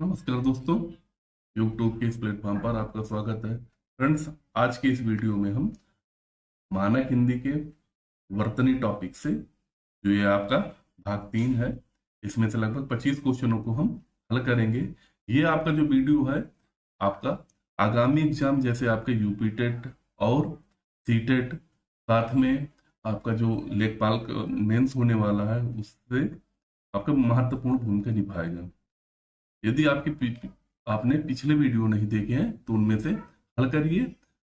नमस्कार दोस्तों, यूट्यूब के इस प्लेटफॉर्म पर आपका स्वागत है। फ्रेंड्स, आज के इस वीडियो में हम मानक हिंदी के वर्तनी टॉपिक से, जो ये आपका भाग 3 है, इसमें से लगभग 25 क्वेश्चनों को हम हल करेंगे। ये आपका जो वीडियो है, आपका आगामी एग्जाम जैसे आपके यूपी टेट और सी टेट, साथ में आपका जो लेखपाल मेंस होने वाला है, उससे आपका महत्वपूर्ण भूमिका निभाएगा। यदि आपने पिछले वीडियो नहीं देखे हैं तो उनमें से हल करिए,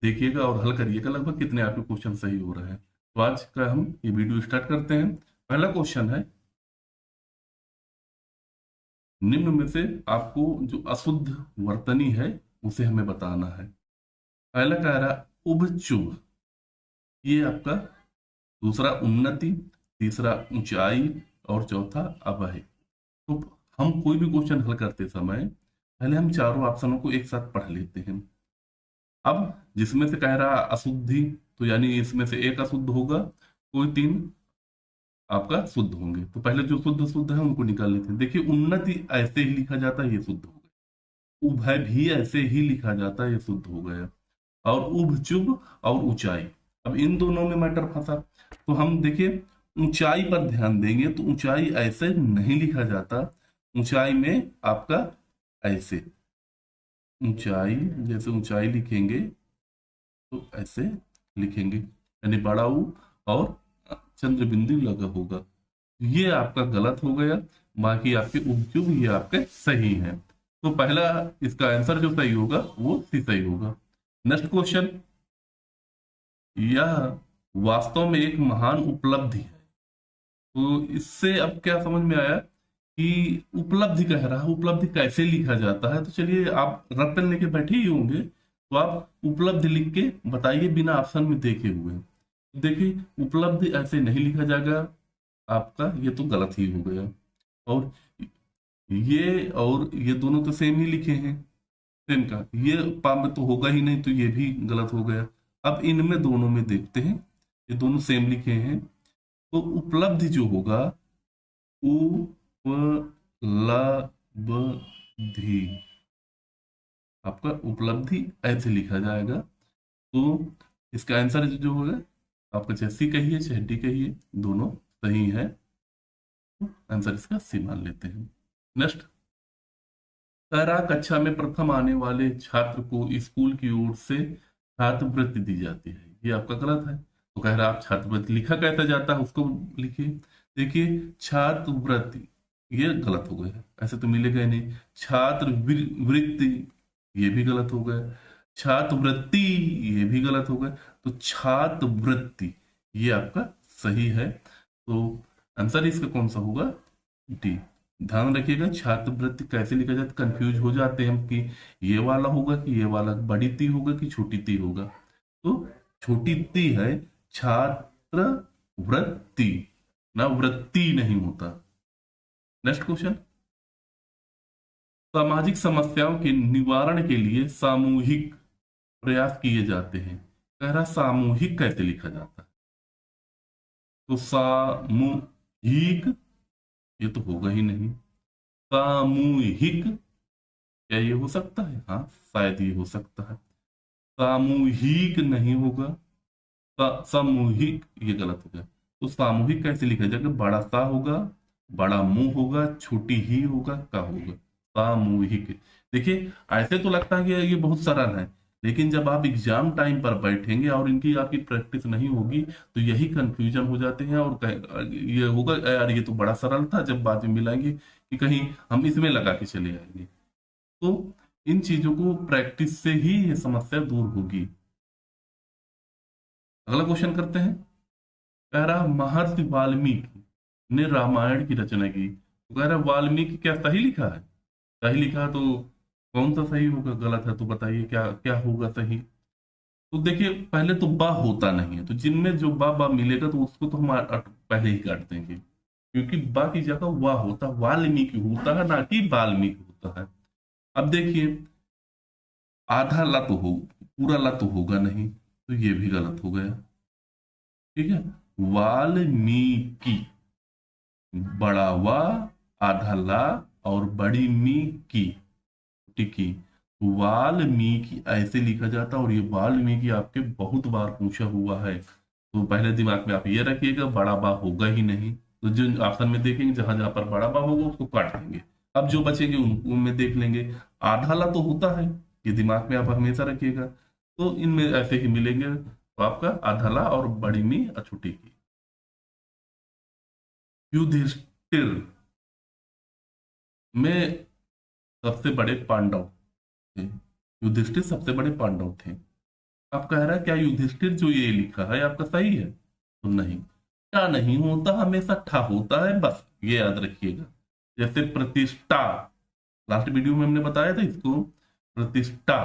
देखिएगा और हल करिएगा लगभग कितने आपके क्वेश्चन सही हो रहे हैं। तो आज का हम ये वीडियो स्टार्ट करते हैं। पहला क्वेश्चन है, निम्न में से आपको जो अशुद्ध वर्तनी है उसे हमें बताना है। पहला कह रहा उभ चुभ, ये आपका दूसरा उन्नति, तीसरा ऊंचाई और चौथा अभय। तो हम कोई भी क्वेश्चन हल करते समय पहले हम चारों ऑप्शनों को एक साथ पढ़ लेते हैं। अब जिसमें से कह रहा अशुद्धि, तो यानी इसमें से एक अशुद्ध होगा, कोई 3 आपका शुद्ध होंगे। तो पहले जो शुद्ध शुद्ध है उनको निकाल लेते हैं। देखिए, उन्नति ऐसे ही लिखा जाता है, ये शुद्ध हो गया। उभय भी ऐसे ही लिखा जाता है, ये शुद्ध हो गया। और उभ चुभ और ऊंचाई, अब इन दोनों में मैटर फंसा। तो हम देखिए ऊंचाई पर ध्यान देंगे तो ऊंचाई ऐसे नहीं लिखा जाता। ऊंचाई में आपका ऐसे, ऊंचाई जैसे ऊंचाई लिखेंगे तो ऐसे लिखेंगे, यानी बड़ा ऊ और चंद्र बिंदु लगा होगा। ये आपका गलत हो गया, बाकी आपके उपयुक्त ये आपके सही हैं। तो पहला इसका आंसर जो सही होगा वो सी सही होगा। नेक्स्ट क्वेश्चन, यह वास्तव में एक महान उपलब्धि है। तो इससे अब क्या समझ में आया कि उपलब्धि कह रहा है, उपलब्धि कैसे लिखा जाता है। तो चलिए, आप रट पेन लेके बैठे ही होंगे, तो आप उपलब्धि लिख के बताइए बिना ऑप्शन में देखे हुए। देखिए, उपलब्धि ऐसे नहीं लिखा जाएगा आपका, ये तो गलत ही हो गया। और ये दोनों तो सेम ही लिखे हैं, सेम का ये पा में तो होगा ही नहीं, तो ये भी गलत हो गया। अब इनमें दोनों में देखते हैं, ये दोनों सेम लिखे हैं। तो उपलब्धि जो होगा, उपलब्धि, आपका उपलब्धि ऐसे लिखा जाएगा। तो इसका आंसर जो होगा आपका, चाहे सी कहिए चाहे डी कहिए, दोनों सही है। तो आंसर इसका सी मान लेते हैं। नेक्स्ट, तैरा कक्षा में प्रथम आने वाले छात्र को स्कूल की ओर से छात्रवृत्ति दी जाती है। ये आपका गलत है। तो कह रहा आप छात्रवृत्ति लिखा कैसे जाता है उसको लिखिए। देखिए, छात्रवृत्ति ये गलत हो गया, ऐसे तो मिलेगा ही नहीं। वृत्ति ये भी गलत हो गया। छात्रवृत्ति ये भी गलत हो गया। तो छात्रवृत्ति ये आपका सही है। तो आंसर इसका कौन सा होगा? डी। ध्यान रखिएगा, छात्रवृत्ति कैसे लिखा जाता है, कंफ्यूज हो जाते हैं हम कि ये वाला होगा कि ये वाला, बड़ी ती होगा कि छोटी ती होगा। तो छोटी ती है छात्र वृत्ति, ना वृत्ति नहीं होता। नेक्स्ट क्वेश्चन, सामाजिक समस्याओं के निवारण के लिए सामूहिक प्रयास किए जाते हैं। कह रहा सामूहिक कैसे लिखा जाता है। तो सामूहिक ये तो होगा ही नहीं। सामूहिक, क्या ये हो सकता है? हाँ, शायद ये हो सकता है। सामूहिक नहीं होगा। सामूहिक ये गलत हो गया। तो सामूहिक कैसे लिखा जाएगा? बड़ा सा होगा, बड़ा मुंह होगा, छोटी ही होगा, का होगा सामूहिक। देखिए, ऐसे तो लगता है कि ये बहुत सरल है, लेकिन जब आप एग्जाम टाइम पर बैठेंगे और इनकी आपकी प्रैक्टिस नहीं होगी तो यही कंफ्यूजन हो जाते हैं। और ये होगा यार ये तो बड़ा सरल था, जब बाद में मिलाएंगे कि कहीं हम इसमें लगा के चले आएंगे। तो इन चीजों को प्रैक्टिस से ही ये समस्या दूर होगी। अगला क्वेश्चन करते हैं। कह रहा महर्षि वाल्मीकि ने रामायण की रचना की। तो कह रहा वाल्मीकि क्या सही लिखा है? सही लिखा है, तो कौन सा सही होगा? गलत है, तो बताइए क्या क्या होगा सही। तो देखिए, पहले तो बा होता नहीं है, तो जिनमें जो बा मिलेगा तो उसको तो हम पहले ही काट देंगे, क्योंकि बा की जगह वाह होता, वाल्मीकि होता है, ना कि वाल्मीकि होता है। अब देखिए, आधा ला तो हो, पूरा ला तो होगा नहीं, तो ये भी गलत हो गया। ठीक है, वाल्मीकि, बड़ा वा, आधा ला और बड़ी मी की, छुट्टिकी। वाल्मीकि ऐसे लिखा जाता है, और ये वाल्मीकि आपके बहुत बार पूछा हुआ है, तो पहले दिमाग में आप ये रखिएगा, बड़ा बा होगा ही नहीं। तो जो ऑप्शन में देखेंगे जहां जहां पर बड़ा बा होगा उसको काट देंगे। अब जो बचेंगे उनमें देख लेंगे। आधाला तो होता है, ये दिमाग में आप हमेशा रखिएगा। तो इनमें ऐसे ही मिलेंगे, तो आपका आधाला और बड़ी मी अछूटी की। युधिष्ठिर में सबसे बड़े पांडव थे। युधिष्ठिर सबसे बड़े पांडव थे। आप कह रहा है क्या युधिष्ठिर जो ये लिखा है आपका सही है? तो नहीं, क्या नहीं होता, हमेशा ठा होता है, बस ये याद रखिएगा। जैसे प्रतिष्ठा, लास्ट वीडियो में हमने बताया था इसको, प्रतिष्ठा।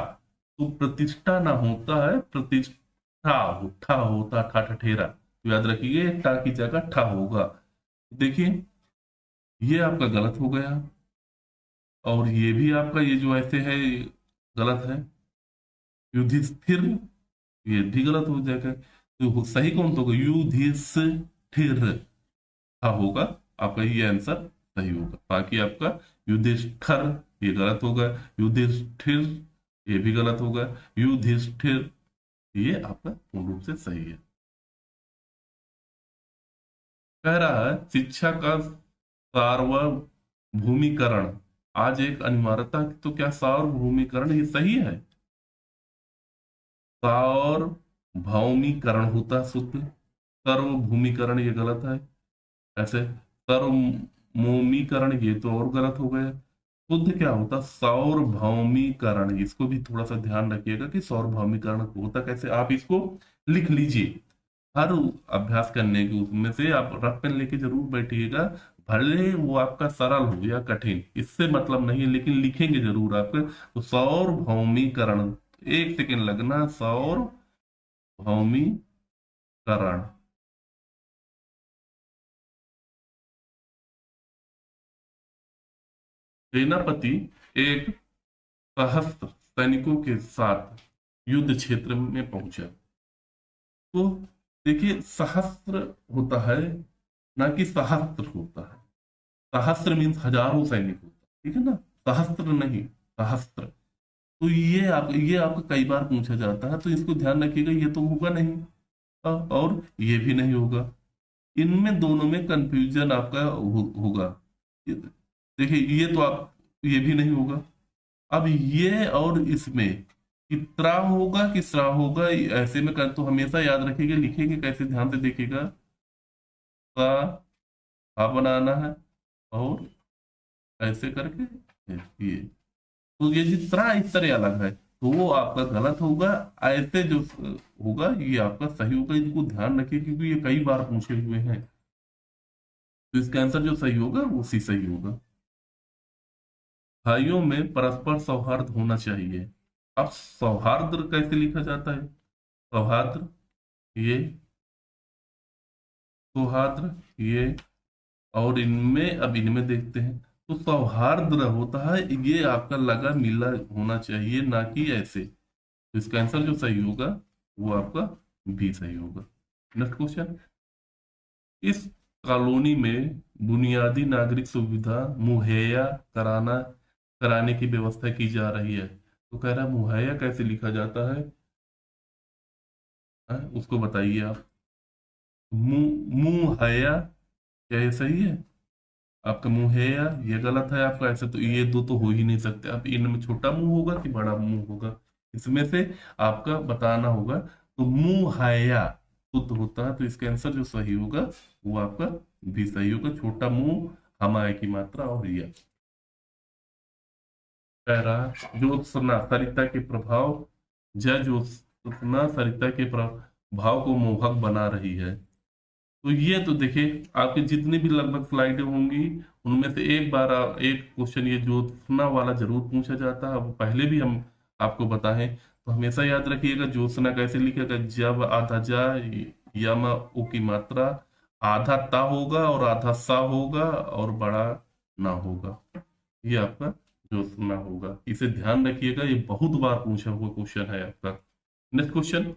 तो प्रतिष्ठा ना होता है प्रतिष्ठा, ठा होता, ठा ठठेरा, तो याद रखिए टा की जगह ठा होगा। देखिए ये आपका गलत हो गया, और ये भी आपका ये जो ऐसे है गलत है। युधिष्ठिर, ये भी गलत हो जाएगा। तो सही कौन तो होगा? युधिष्ठिर होगा आपका, ये आंसर सही होगा। बाकी आपका युधिष्ठर ये गलत होगा, युधिष्ठिर ये भी गलत होगा, युधिष्ठिर ये आपका पूर्ण रूप से सही है। कह रहा है शिक्षा का सार्वभौमिकरण आज एक अनिवार्यता, तो क्या सार्वभौमिकरण ये सही है? सार्वभौमिकरण होता शुद्ध, सर्वभूमिकरण ये गलत है। ऐसे सर्वमौमीकरण ये तो और गलत हो गया। शुद्ध क्या होता? सार्वभौमिकरण। इसको भी थोड़ा सा ध्यान रखिएगा कि सार्वभौमिकरण होता कैसे, आप इसको लिख लीजिए। हर अभ्यास करने के उसमें से आप रफ पेन लेके जरूर बैठिएगा, भले वो आपका सरल हो या कठिन, इससे मतलब नहीं है, लेकिन लिखेंगे जरूर आपके। तो सार्वभौमिकरण, एक सेकेंड लगना, सार्वभौमिकरण। सेनापति एक सहस्त्र सैनिकों के साथ युद्ध क्षेत्र में पहुंचा। तो देखिए सहस्त्र होता है, ना कि सहस्त्र होता है। सहस्त्र मीन्स हजारों सैनिक होता है, ठीक है ना, सहस्त्र नहीं, सहस्त्र। तो ये आपको कई बार पूछा जाता है, तो इसको ध्यान रखिएगा, ये तो होगा नहीं, और ये भी नहीं होगा। इनमें दोनों में कंफ्यूजन आपका होगा। देखिए ये तो आप, ये भी नहीं होगा। अब ये और इसमें कितना होगा किसरा होगा, ऐसे में कर तो हमेशा याद रखिएगा, लिखेंगे कैसे ध्यान से देखिएगा। सा हा बनाना है, और ऐसे करके ये, तो ये जितना इस तरह अलग है, तो वो आपका गलत होगा। ऐसे जो होगा ये आपका सही होगा। इनको ध्यान रखिए क्योंकि ये कई बार पूछे हुए हैं। तो इसका आंसर जो सही होगा वो सी सही होगा। भाइयों में परस्पर सौहार्द होना चाहिए। अब सौहार्द कैसे लिखा जाता है? सौहार्द ये, सौहार्द ये, और इनमें अब इनमें देखते हैं। तो सौहार्द होता है ये आपका लगा मिला होना चाहिए, ना कि ऐसे। तो इसका आंसर जो सही होगा वो आपका भी सही होगा। नेक्स्ट क्वेश्चन, इस कॉलोनी में बुनियादी नागरिक सुविधा मुहैया कराना कराने की व्यवस्था की जा रही है। तो कह रहा है मुहैया कैसे लिखा जाता है, उसको बताइए आप। मुहैया, क्या ये सही है? आपका मुंह है या ये गलत है आपका? ऐसे तो ये दो तो हो ही नहीं सकते। अब इनमें छोटा मुंह होगा कि बड़ा मुंह होगा, इसमें से आपका बताना होगा। तो मुंह हया शुद्ध होता है, तो इसका आंसर जो सही होगा वो आपका भी सही होगा। छोटा मुंह, हमाय की मात्रा और यह। कह रहा ज्योत्सना सरिता के प्रभाव, जय ज्योत्सना सरिता के प्रभाव को मोहक बना रही है। तो ये तो देखिए आपके जितनी भी लगभग स्लाइडें होंगी उनमें से एक बार एक क्वेश्चन ये ज्योत्सना वाला जरूर पूछा जाता है। वो पहले भी हम आपको बताएं, तो हमेशा याद रखिएगा ज्योत्सना कैसे लिखेगा। जब आधा जा, यम उ की मात्रा, आधा ता होगा और आधा सा होगा और बड़ा ना होगा, ये आपका ज्योत्सना होगा। इसे ध्यान रखिएगा, ये बहुत बार पूछा हुआ क्वेश्चन है आपका। नेक्स्ट क्वेश्चन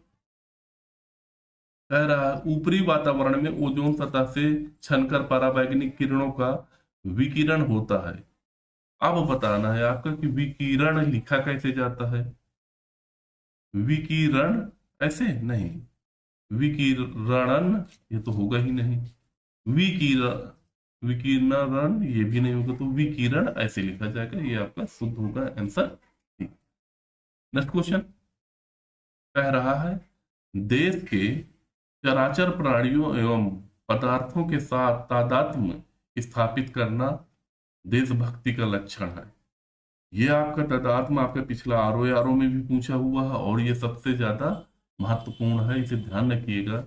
कह रहा है ऊपरी वातावरण में ओजोन सतह से छनकर पराबैंगनी किरणों का विकिरण होता है। अब बताना है आपका कि विकिरण लिखा कैसे जाता है। विकिरण ऐसे नहीं, विकिरणन ये तो होगा ही नहीं, विकिरण विकिरणन ये भी नहीं होगा, तो विकिरण ऐसे लिखा जाएगा, ये आपका शुद्ध होगा आंसर। नेक्स्ट क्वेश्चन कह रहा है, देश के चराचर प्राणियों एवं पदार्थों के साथ तादात्म्य स्थापित करना देशभक्ति का लक्षण है। ये आपका तदात्म आपका पिछला आरओ आरओ में भी पूछा हुआ है, और ये सबसे ज्यादा महत्वपूर्ण है, इसे ध्यान रखिएगा।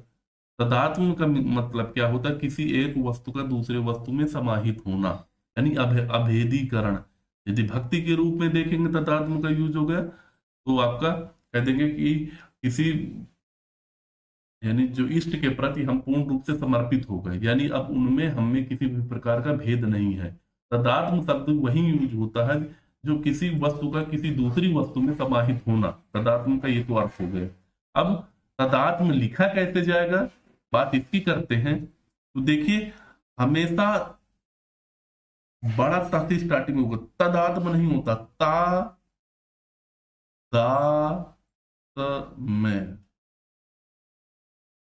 तदात्म का मतलब क्या होता है, किसी एक वस्तु का दूसरे वस्तु में समाहित होना, यानी अभेदीकरण। यदि भक्ति के रूप में देखेंगे तदात्म का यूज हो गया, तो आपका कह देंगे कि किसी, यानी जो इष्ट के प्रति हम पूर्ण रूप से समर्पित हो गए, यानी अब उनमें हमें किसी भी प्रकार का भेद नहीं है। तदात्म शब्द वही यूज होता है जो किसी वस्तु का किसी दूसरी वस्तु में समाहित होना, तदात्म का ये तो अर्थ हो गया। अब तदात्म लिखा कैसे जाएगा, बात इसकी करते हैं। तो देखिए, हमेशा बड़ा ता से स्टार्टिंग होगा, तदात्म नहीं होता, ता दा त में,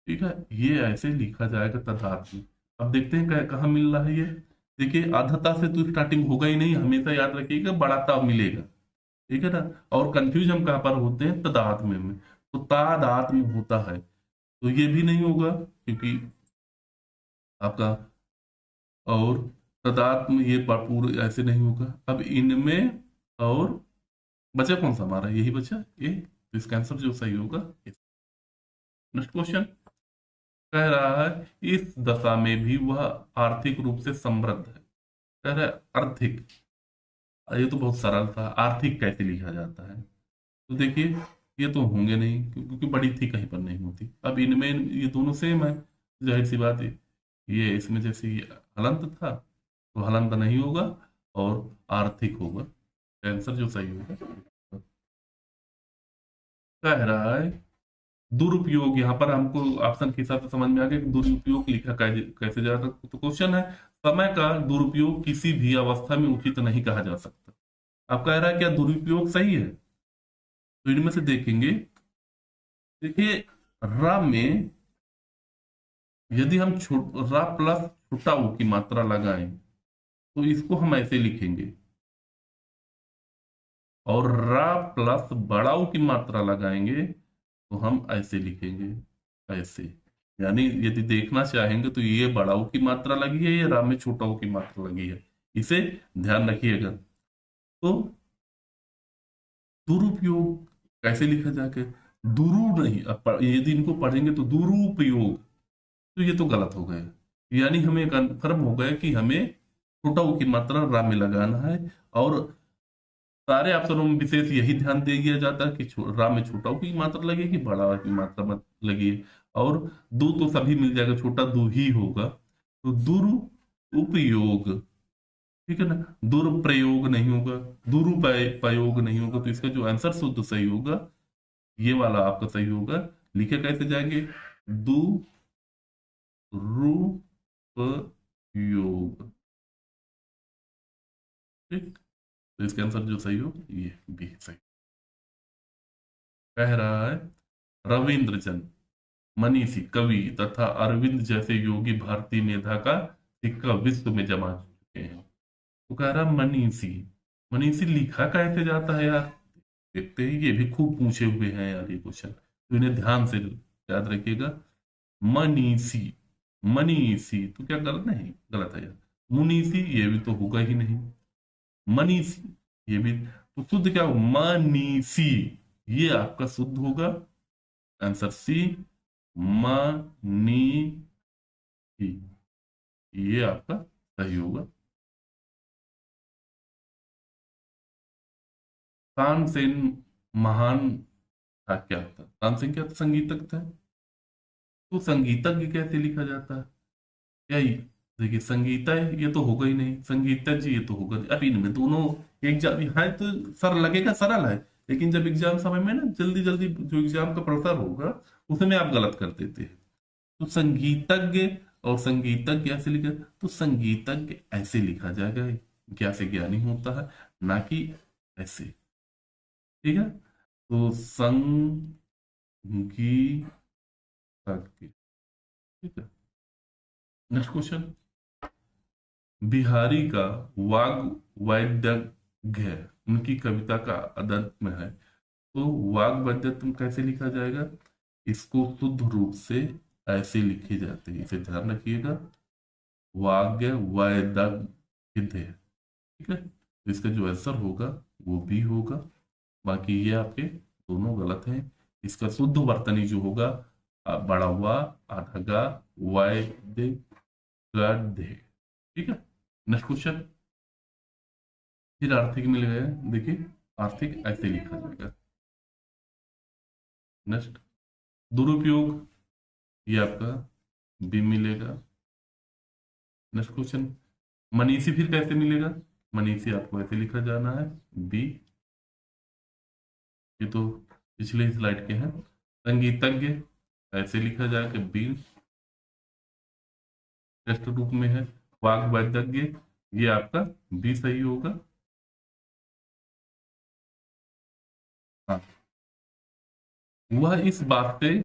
ठीक है, ये ऐसे लिखा जाएगा तदात्म। अब देखते हैं कहाँ मिल रहा है ये। देखिए, आधता से तो स्टार्टिंग होगा ही नहीं, हमेशा याद रखिएगा बड़ा ता मिलेगा, ठीक है ना। और कंफ्यूज हम कहाँ पर होते हैं, तदात्म्य में, तो तादात्म्य होता है, तो ये भी नहीं होगा क्योंकि आपका, और तदात्म ये पूरे ऐसे नहीं होगा। अब इनमें और बचा कौन सा हमारा, यही बचा ये, तो इसका आंसर जो सही होगा। नेक्स्ट क्वेश्चन कह रहा है, इस दशा में भी वह आर्थिक रूप से समृद्ध है। कह रहा है आर्थिक, ये तो बहुत सरल था, आर्थिक कैसे लिखा जाता है। तो देखिए, ये तो होंगे नहीं क्योंकि बड़ी थी कहीं पर नहीं होती। अब इनमें ये दोनों सेम है, जाहिर सी बात है, ये इसमें जैसे ये हलंत था तो हलंत नहीं होगा, और आर्थिक होगा, आंसर जो सही होगा। कह रहा है दुरुपयोग, यहाँ पर हमको ऑप्शन के हिसाब से समझ में आ गया कि दुरुपयोग लिखा कैसे जा सकता। तो क्वेश्चन है, समय का दुरुपयोग किसी भी अवस्था में उचित नहीं कहा जा सकता। आप कह रहा है क्या दुरुपयोग सही है, तो इनमें से देखेंगे। देखिए, रा में यदि हम रा प्लस छोटा ऊ की मात्रा लगाएं तो इसको हम ऐसे लिखेंगे, और रा प्लस बड़ा ऊ की मात्रा लगाएंगे तो हम ऐसे लिखेंगे, ऐसे। यानी यदि देखना चाहेंगे तो ये बड़ा ऊ की मात्रा लगी है, ये रा में छोटा ऊ की मात्रा लगी है, इसे ध्यान रखिएगा। तो दुरुपयोग कैसे लिखा जाके, दुरु नहीं, यदि इनको पढ़ेंगे तो दुरुपयोग, तो ये तो गलत हो गया। यानी हमें कन्फर्म हो गया कि हमें छोटा ऊ की मात्रा रा में लगाना है, और सारे अक्षरों में विशेष यही ध्यान दे दिया जाता है कि रा में छोटा ऊ की मात्रा लगेगी, बड़ा ऊ की मात्रा मत लगी, और दो तो सभी मिल जाएगा, छोटा दो ही होगा, तो दुरुपयोग, ठीक है ना, दुरुप्रयोग नहीं होगा, दुरुपयोग नहीं होगा, तो इसका जो आंसर शुद्ध सही होगा ये वाला आपका सही होगा। लिखे कैसे जाएंगे, दुरुपयोग, ठीक, तो इसका आंसर जो सही हो ये भी सही। कह रहा है, रविंद्रचंद मनीषी कवि तथा अरविंद जैसे योगी भारतीय मेधा का सिक्का विश्व में जमा चुके हैं। तो कह रहा मनीषी, मनीषी लिखा कैसे जाता है यार, देखते हैं, ये भी खूब पूछे हुए हैं यार ये क्वेश्चन, तो इन्हें ध्यान से याद रखिएगा। मनीषी, मनीषी तो क्या गलत नहीं, गलत है यार, मुनीषी ये भी तो होगा ही नहीं, मनीषी ये भी, तो शुद्ध क्या हो, मनीषी, ये आपका शुद्ध होगा, आंसर सी, मनीषी, ये आपका सही होगा। तानसेन महान था, क्या था तानसेन, क्या था, संगीतज्ञ था, तो संगीतज्ञ कैसे लिखा जाता है, क्या ये, देखिए संगीता है ये तो होगा ही नहीं, संगीतज्ञ ये तो होगा नहीं। अब इनमें दोनों एग्जाम है तो सर लगेगा सरल है, लेकिन जब एग्जाम समय में ना जल्दी जल्दी जो एग्जाम का प्रेशर होगा उसमें आप गलत कर देते हैं। तो संगीतज्ञ और संगीतज्ञ ऐसे लिखा, तो संगीतज्ञ ऐसे लिखा जाएगा, ज्ञा से ज्ञानी होता है, ना कि ऐसे। ठीक है, तो संगी के। ठीक है, नेक्स्ट क्वेश्चन। बिहारी का वाग वैदग्ध्य उनकी कविता का अदंत में है। तो वाग वैदग्ध्य कैसे लिखा जाएगा? इसको शुद्ध रूप से ऐसे लिखे जाते हैं, इसे ध्यान रखिएगा। वाग्य वैदग्ध्य। ठीक है, तो इसका जो आंसर होगा वो बी होगा। बाकी ये आपके दोनों गलत हैं। इसका शुद्ध वर्तनी जो होगा बड़ा हुआ आधा गा वैद्य गद्य। ठीक है, नेक्स्ट क्वेश्चन। फिर आर्थिक मिल गया, देखिए आर्थिक ऐसे लिखा जाएगा। नेक्स्ट, दुरुपयोग, ये आपका बी मिलेगा। नेक्स्ट क्वेश्चन, मनीषी फिर कैसे मिलेगा? मनीषी आपको ऐसे लिखा जाना है, बी। ये तो पिछले स्लाइड के हैं। संगीतज्ञ ऐसे लिखा जाएगा, बी टेस्ट रूप में है। वाग वैदज्ञ, ये आपका बी सही होगा। हाँ, वह इस बात से